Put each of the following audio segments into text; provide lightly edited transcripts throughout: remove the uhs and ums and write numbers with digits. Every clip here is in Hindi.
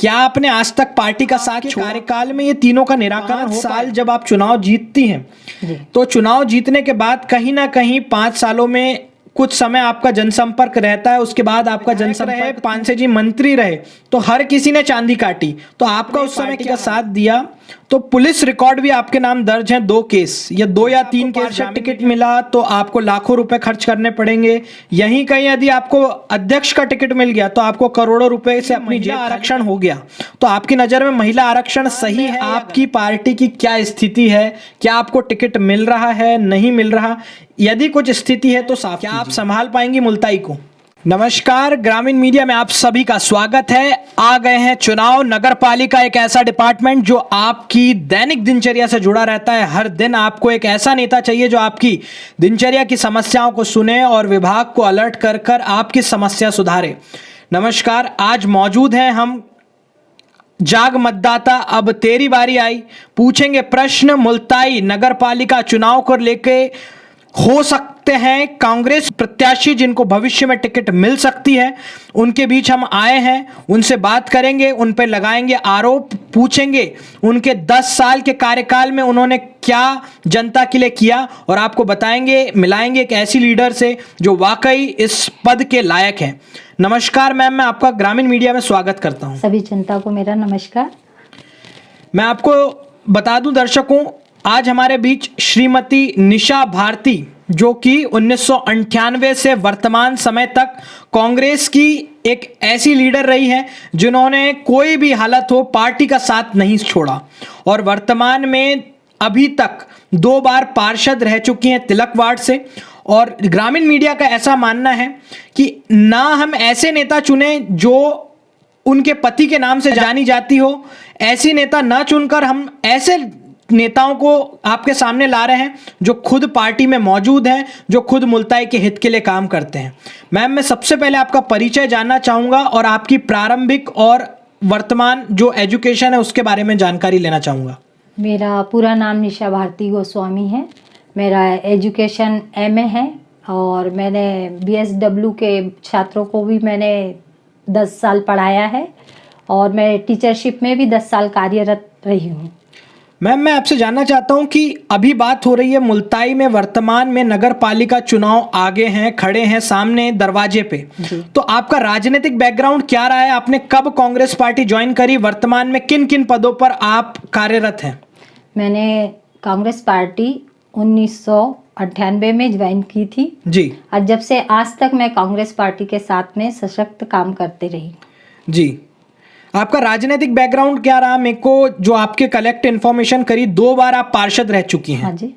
क्या आपने आज तक पार्टी का साथ कार्यकाल में ये तीनों का निराकरण हो साल जब आप चुनाव जीतती हैं तो चुनाव जीतने के बाद कहीं ना कहीं 5 सालों में कुछ समय आपका जनसंपर्क रहता है, उसके बाद आपका जनसंपर्क पांसे जी मंत्री रहे तो हर किसी ने चांदी काटी, तो आपका उस समय का साथ दिया तो पुलिस रिकॉर्ड भी आपके नाम दर्ज हैं 2 केस या 2 या 3 केस। टिकट मिला तो आपको लाखों रुपए खर्च करने पड़ेंगे। यहीं कहीं यदि आपको अध्यक्ष का टिकट मिल गया तो आपको करोड़ों रुपए से अपनी जेब आरक्षण हो गया। तो आपकी नजर में महिला आरक्षण सही है? आपकी पार्टी की क्या स्थिति है? क्या आपको टिकट मिल रहा है, नहीं मिल रहा? यदि कुछ स्थिति है तो साफ, क्या आप संभाल पाएंगी मुल्ताई को? नमस्कार, ग्रामीण मीडिया में आप सभी का स्वागत है। आ गए हैं चुनाव। नगर पालिका एक ऐसा डिपार्टमेंट जो आपकी दैनिक दिनचर्या से जुड़ा रहता है। हर दिन आपको एक ऐसा नेता चाहिए जो आपकी दिनचर्या की समस्याओं को सुने और विभाग को अलर्ट कर कर आपकी समस्या सुधारे। नमस्कार, आज मौजूद हैं हम जाग मतदाता अब तेरी बारी आई, पूछेंगे प्रश्न। मुल्ताई नगर पालिका चुनाव को लेके हो सकते हैं कांग्रेस प्रत्याशी जिनको भविष्य में टिकट मिल सकती है, उनके बीच हम आए हैं, उनसे बात करेंगे, उन पर लगाएंगे आरोप, पूछेंगे उनके 10 साल के कार्यकाल में उन्होंने क्या जनता के लिए किया और आपको बताएंगे, मिलाएंगे एक ऐसी लीडर से जो वाकई इस पद के लायक है। नमस्कार मैम, मैं आपका ग्रामीण मीडिया में स्वागत करता हूं। सभी जनता को मेरा नमस्कार। मैं आपको बता दूं दर्शकों, आज हमारे बीच श्रीमती निशा भारती जो कि 1998 से वर्तमान समय तक कांग्रेस की एक ऐसी लीडर रही है जिन्होंने कोई भी हालत हो पार्टी का साथ नहीं छोड़ा और वर्तमान में अभी तक 2 बार पार्षद रह चुकी हैं तिलक वार्ड से। और ग्रामीण मीडिया का ऐसा मानना है कि ना हम ऐसे नेता चुने जो उनके पति के नाम से जानी जाती हो, ऐसी नेता ना चुनकर हम ऐसे नेताओं को आपके सामने ला रहे हैं जो खुद पार्टी में मौजूद हैं, जो खुद मुल्ताई के हित के लिए काम करते हैं। मैम, मैं सबसे पहले आपका परिचय जानना चाहूँगा और आपकी प्रारंभिक और वर्तमान जो एजुकेशन है उसके बारे में जानकारी लेना चाहूँगा। मेरा पूरा नाम निशा भारती गोस्वामी है। मेरा एजुकेशन MA है और मैंने BSW के छात्रों को भी मैंने 10 साल पढ़ाया है और मैं टीचरशिप में भी 10 साल कार्यरत रही हूँ। मैम, मैं आपसे जानना चाहता हूं कि अभी बात हो रही है मुल्ताई में वर्तमान में नगर पालिका चुनाव आगे हैं, खड़े हैं सामने दरवाजे पे, तो आपका राजनीतिक बैकग्राउंड क्या रहा है? आपने कब कांग्रेस पार्टी ज्वाइन करी? वर्तमान में किन किन पदों पर आप कार्यरत हैं? मैंने कांग्रेस पार्टी 1998 में ज्वाइन की थी जी। और जब से आज तक मैं कांग्रेस पार्टी के साथ में सशक्त काम करते रही। जी, आपका राजनीतिक बैकग्राउंड क्या रहा? मेरे को जो आपके कलेक्ट इन्फॉर्मेशन करी, 2 बार आप पार्षद रह चुकी हैं। हाँ जी।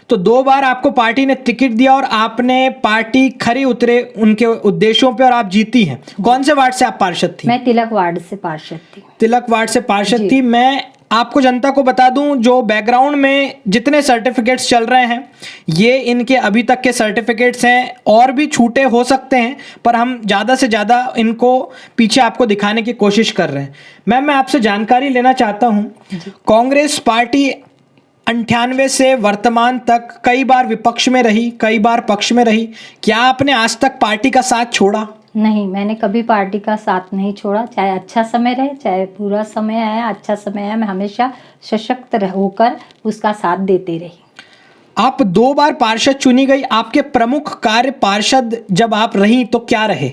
तो 2 बार आपको पार्टी ने टिकट दिया और आपने पार्टी खरी उतरे उनके उद्देश्यों पे और आप जीती हैं। कौन से वार्ड से आप पार्षद थी? मैं तिलक वार्ड से पार्षद थी। तिलक वार्ड से पार्षद थी। मैं आपको जनता को बता दूं, जो बैकग्राउंड में जितने सर्टिफिकेट्स चल रहे हैं ये इनके अभी तक के सर्टिफिकेट्स हैं, और भी छूटे हो सकते हैं पर हम ज़्यादा से ज़्यादा इनको पीछे आपको दिखाने की कोशिश कर रहे हैं। मैम, मैं आपसे जानकारी लेना चाहता हूं, कांग्रेस पार्टी 98 से वर्तमान तक कई बार विपक्ष में रही, कई बार पक्ष में रही। क्या आपने आज तक पार्टी का साथ छोड़ा? नहीं, मैंने कभी पार्टी का साथ नहीं छोड़ा। चाहे अच्छा समय रहे, चाहे बुरा समय आया, अच्छा समय आया, मैं हमेशा सशक्त होकर उसका साथ देते रही। आप 2 बार पार्षद चुनी गई, आपके प्रमुख कार्य पार्षद जब आप रही तो क्या रहे?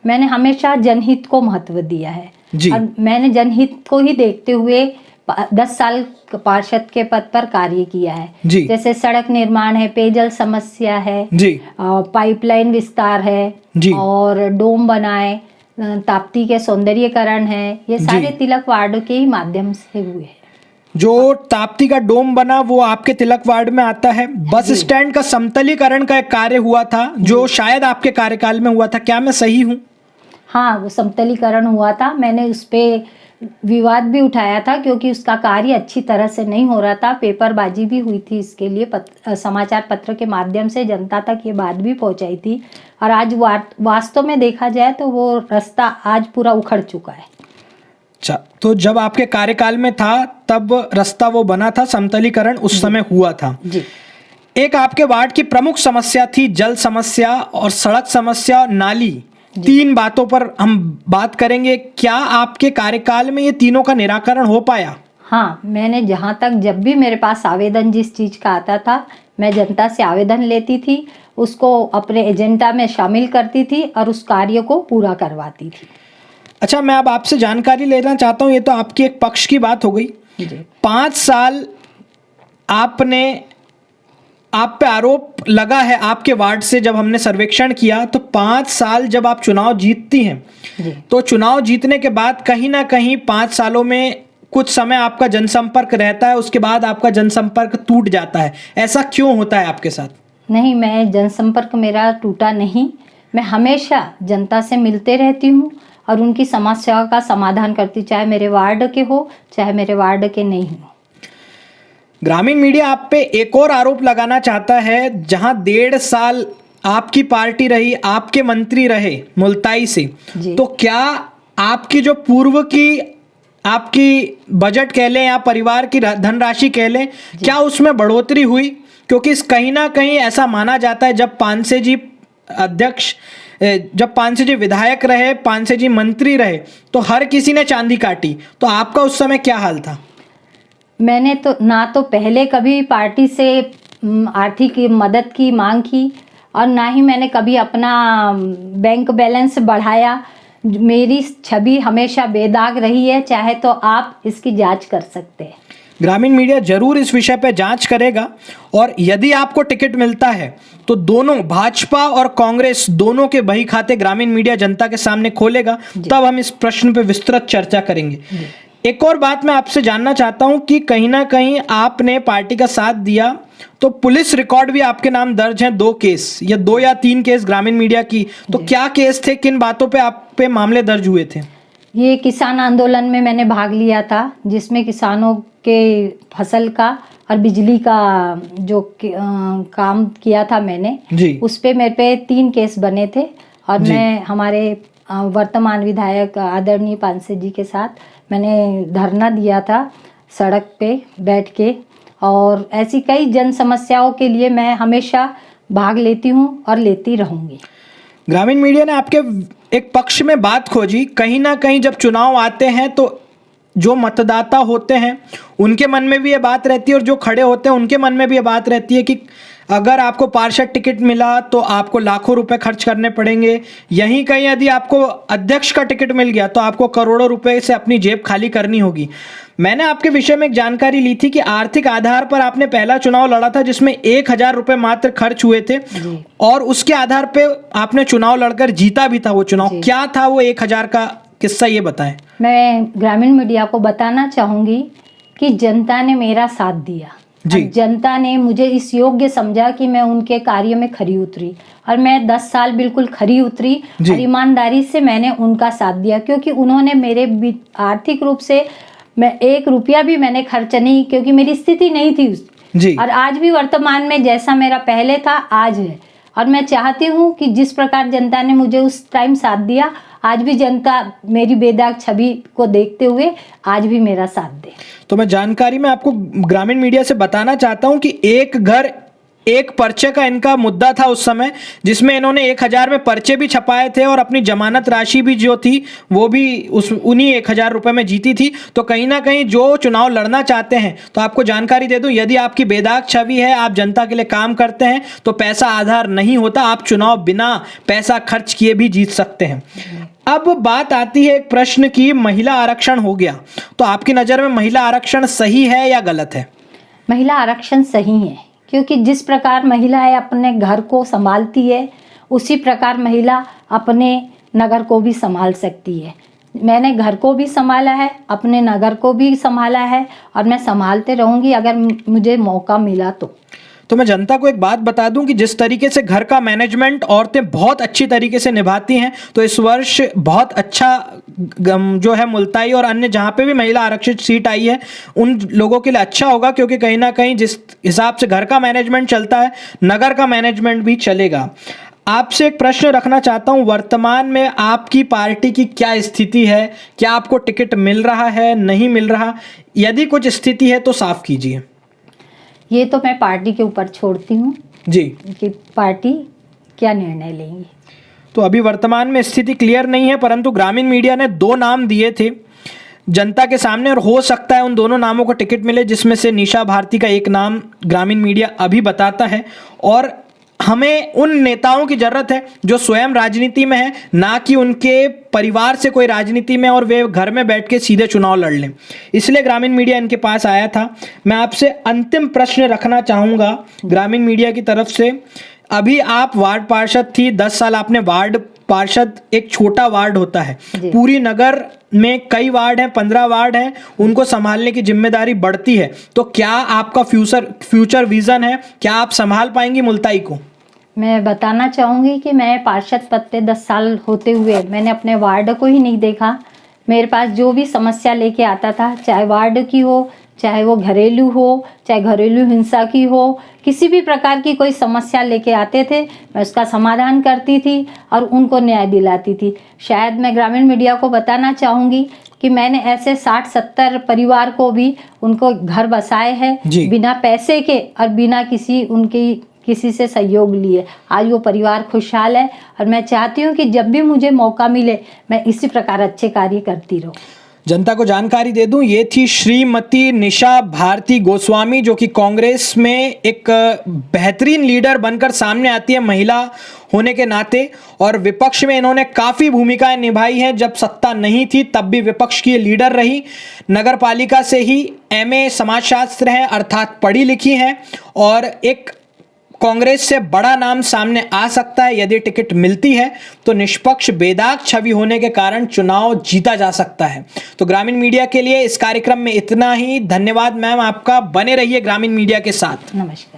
मैंने हमेशा जनहित को महत्व दिया है जी। और मैंने जनहित को ही देखते हुए 10 साल पार्षद के पद पर कार्य किया है जी। जैसे सड़क निर्माण है, पेयजल समस्या है जी, पाइपलाइन विस्तार है जी। और डोम बनाए, ताप्ती के सौंदर्यीकरण है, ये सारे तिलक वार्ड के ही माध्यम से हुए हैं। जो ताप्ती का डोम बना वो आपके तिलक वार्ड में आता है। बस स्टैंड का समतलीकरण का एक कार्य हुआ था जो शायद आपके कार्यकाल में हुआ था, क्या मैं सही हूँ? हाँ, वो समतलीकरण हुआ था। मैंने उस पे विवाद भी उठाया था क्योंकि उसका कार्य अच्छी तरह से नहीं हो रहा था। पेपरबाजी भी हुई थी इसके लिए, समाचार पत्र के माध्यम से जनता तक ये बात भी पहुंचाई थी। और आज वास्तव में देखा जाए तो वो रास्ता आज पूरा उखड़ चुका है। अच्छा, तो जब आपके कार्यकाल में था तब रास्ता वो बना था, समतलीकरण उस समय हुआ था जी। एक आपके वार्ड की प्रमुख समस्या थी जल समस्या और सड़क समस्या और नाली, तीन बातों पर हम बात करेंगे। क्या आपके कार्यकाल में ये तीनों का निराकरण हो पाया? हाँ, मैंने जहाँ तक जब भी मेरे पास आवेदन जिस चीज़ का आता था, मैं जनता से आवेदन लेती थी, उसको अपने एजेंडा में शामिल करती थी और उस कार्य को पूरा करवाती थी। अच्छा, मैं अब आपसे जानकारी लेना चाहता हूँ। ये तो आपकी एक पक्ष की बात हो गई। जी। 5 साल आप पे आरोप लगा है आपके वार्ड से, जब हमने सर्वेक्षण किया तो 5 साल जब आप चुनाव जीतती हैं, जी। तो चुनाव जीतने के बाद कहीं ना कहीं 5 सालों में कुछ समय आपका जनसंपर्क रहता है, उसके बाद आपका जनसंपर्क टूट जाता है। ऐसा क्यों होता है आपके साथ? नहीं, मैं जनसंपर्क मेरा टूटा नहीं। मैं हमेशा जनता से मिलते रहती हूँ और उनकी समस्याओं का समाधान करती, चाहे मेरे वार्ड के हो चाहे मेरे वार्ड के नहीं हो। ग्रामीण मीडिया आप पे एक और आरोप लगाना चाहता है, जहां 1.5 साल आपकी पार्टी रही, आपके मंत्री रहे मुल्ताई से, तो क्या आपकी जो पूर्व की आपकी बजट कह लें या परिवार की धनराशि कह लें, क्या उसमें बढ़ोतरी हुई? क्योंकि कहीं ना कहीं ऐसा माना जाता है जब पानसे जी अध्यक्ष, जब पानसे जी विधायक रहे, पानसे जी मंत्री रहे, तो हर किसी ने चांदी काटी। तो आपका उस समय क्या हाल था? मैंने तो ना तो पहले कभी पार्टी से आर्थिक मदद की मांग की और ना ही मैंने कभी अपना बैंक बैलेंस बढ़ाया। मेरी छवि हमेशा बेदाग रही है, चाहे तो आप इसकी जांच कर सकते हैं। ग्रामीण मीडिया जरूर इस विषय पर जांच करेगा और यदि आपको टिकट मिलता है तो दोनों भाजपा और कांग्रेस दोनों के बही खाते ग्रामीण मीडिया जनता के सामने खोलेगा, तब हम इस प्रश्न पर विस्तृत चर्चा करेंगे। एक और बात मैं आपसे जानना चाहता हूं कि कहीं ना कहीं आपने पार्टी का साथ दिया, तो पुलिस रिकॉर्ड भी आपके नाम दर्ज हैं, 2 केस या 2 या 3 केस ग्रामीण मीडिया की, तो क्या केस थे, किन बातों पे आप पे मामले दर्ज हुए थे? ये किसान आंदोलन में मैंने भाग लिया था, जिसमें किसानों के फसल का और बिजली का जो काम किया था मैंने जी। उस पे मेरे पे 3 केस बने थे और मैं हमारे वर्तमान विधायक आदरणीय पानसे जी के साथ मैंने धरना दिया था सड़क पे बैठ के, और ऐसी कई जन समस्याओं के लिए मैं हमेशा भाग लेती हूँ और लेती रहूँगी। ग्रामीण मीडिया ने आपके एक पक्ष में बात खोजी। कहीं ना कहीं जब चुनाव आते हैं तो जो मतदाता होते हैं उनके मन में भी ये बात रहती है और जो खड़े होते हैं उनके मन में भी ये बात रहती है कि अगर आपको पार्षद टिकट मिला तो आपको लाखों रुपए खर्च करने पड़ेंगे, यहीं कहीं यदि आपको अध्यक्ष का टिकट मिल गया तो आपको करोड़ों रुपए से अपनी जेब खाली करनी होगी। मैंने आपके विषय में एक जानकारी ली थी कि आर्थिक आधार पर आपने पहला चुनाव लड़ा था जिसमें 1,000 रुपए मात्र खर्च हुए थे और उसके आधार पे आपने चुनाव लड़कर जीता भी था वो चुनाव। क्या था वो 1,000 का किस्सा, ये बताएं। मैं ग्रामीण मीडिया को बताना चाहूंगी कि जनता ने मेरा साथ दिया जी। जनता ने मुझे इस योग्य समझा कि मैं उनके कार्य में खरी उतरी और मैं 10 साल बिल्कुल खरी उतरी और ईमानदारी से मैंने उनका साथ दिया, क्योंकि उन्होंने मेरे आर्थिक रूप से मैं 1 रुपया भी मैंने खर्च नहीं, क्योंकि मेरी स्थिति नहीं थी जी। और आज भी वर्तमान में जैसा मेरा पहले था आज है, और मैं चाहती हूँ कि जिस प्रकार जनता ने मुझे उस टाइम साथ दिया, आज भी जनता मेरी बेदाग छवि को देखते हुए आज भी मेरा साथ दे। तो मैं जानकारी में आपको ग्रामीण मीडिया से बताना चाहता हूं कि एक घर एक पर्चे का इनका मुद्दा था उस समय, जिसमें इन्होंने 1,000 में पर्चे भी छपाए थे और अपनी जमानत राशि भी जो थी वो भी उन्हीं 1,000 रुपए में जीती थी। तो कहीं ना कहीं जो चुनाव लड़ना चाहते हैं, तो आपको जानकारी दे दूं, यदि आपकी बेदाग छवि है, आप जनता के लिए काम करते हैं, तो पैसा आधार नहीं होता, आप चुनाव बिना पैसा खर्च किए भी जीत सकते हैं। अब बात आती है एक प्रश्न की, महिला आरक्षण हो गया, तो आपकी नज़र में महिला आरक्षण सही है या गलत है? महिला आरक्षण सही है, क्योंकि जिस प्रकार महिलाएं अपने घर को संभालती है उसी प्रकार महिला अपने नगर को भी संभाल सकती है। मैंने घर को भी संभाला है, अपने नगर को भी संभाला है और मैं संभालते रहूँगी अगर मुझे मौका मिला तो मैं जनता को एक बात बता दूं कि जिस तरीके से घर का मैनेजमेंट औरतें बहुत अच्छी तरीके से निभाती हैं, तो इस वर्ष बहुत अच्छा जो है मुल्ताई और अन्य जहां पे भी महिला आरक्षित सीट आई है उन लोगों के लिए अच्छा होगा, क्योंकि कहीं ना कहीं जिस हिसाब से घर का मैनेजमेंट चलता है नगर का मैनेजमेंट भी चलेगा। आपसे एक प्रश्न रखना चाहता हूं, वर्तमान में आपकी पार्टी की क्या स्थिति है? क्या आपको टिकट मिल रहा है, नहीं मिल रहा? यदि कुछ स्थिति है तो साफ कीजिए। ये तो मैं पार्टी के ऊपर छोड़ती हूँ जी, कि पार्टी क्या निर्णय लेंगी। तो अभी वर्तमान में स्थिति क्लियर नहीं है, परंतु ग्रामीण मीडिया ने 2 नाम दिए थे जनता के सामने और हो सकता है उन दोनों नामों को टिकट मिले, जिसमें से निशा भारती का एक नाम ग्रामीण मीडिया अभी बताता है। और हमें उन नेताओं की जरूरत है जो स्वयं राजनीति में है, ना कि उनके परिवार से कोई राजनीति में और वे घर में बैठ के सीधे चुनाव लड़ लें। इसलिए ग्रामीण मीडिया इनके पास आया था। मैं आपसे अंतिम प्रश्न रखना चाहूँगा ग्रामीण मीडिया की तरफ से। अभी आप वार्ड पार्षद थी, 10 साल आपने वार्ड पार्षद, एक छोटा वार्ड होता है, पूरी नगर में कई वार्ड हैं, 15 वार्ड हैं, उनको संभालने की जिम्मेदारी बढ़ती है। तो क्या आपका फ्यूचर विजन है, क्या आप संभाल पाएंगी मुल्ताई को? मैं बताना चाहूँगी कि मैं पार्षद पद पे 10 साल होते हुए मैंने अपने वार्ड को ही नहीं देखा। मेरे पास जो भी समस्या लेके आता था, चाहे वार्ड की हो, चाहे वो घरेलू हो, चाहे घरेलू हिंसा की हो, किसी भी प्रकार की कोई समस्या लेके आते थे, मैं उसका समाधान करती थी और उनको न्याय दिलाती थी। शायद मैं ग्रामीण मीडिया को बताना चाहूँगी कि मैंने ऐसे 60-70 परिवार को भी उनको घर बसाए हैं बिना पैसे के और बिना किसी से सहयोग लिए। आज वो परिवार खुशहाल है और मैं चाहती हूँ कि जब भी मुझे मौका मिले मैं इसी प्रकार अच्छे कार्य करती रहूँ। जनता को जानकारी दे दूं, ये थी श्रीमती निशा भारती गोस्वामी, जो कि कांग्रेस में एक बेहतरीन लीडर बनकर सामने आती है महिला होने के नाते। और विपक्ष में इन्होंने काफ़ी भूमिकाएं निभाई हैं। जब सत्ता नहीं थी तब भी विपक्ष की लीडर रही। नगर पालिका से ही MA समाजशास्त्र है, अर्थात पढ़ी लिखी हैं, और एक कांग्रेस से बड़ा नाम सामने आ सकता है। यदि टिकट मिलती है तो निष्पक्ष बेदाग छवि होने के कारण चुनाव जीता जा सकता है। तो ग्रामीण मीडिया के लिए इस कार्यक्रम में इतना ही। धन्यवाद मैम आपका, बने रहिए ग्रामीण मीडिया के साथ। नमस्कार।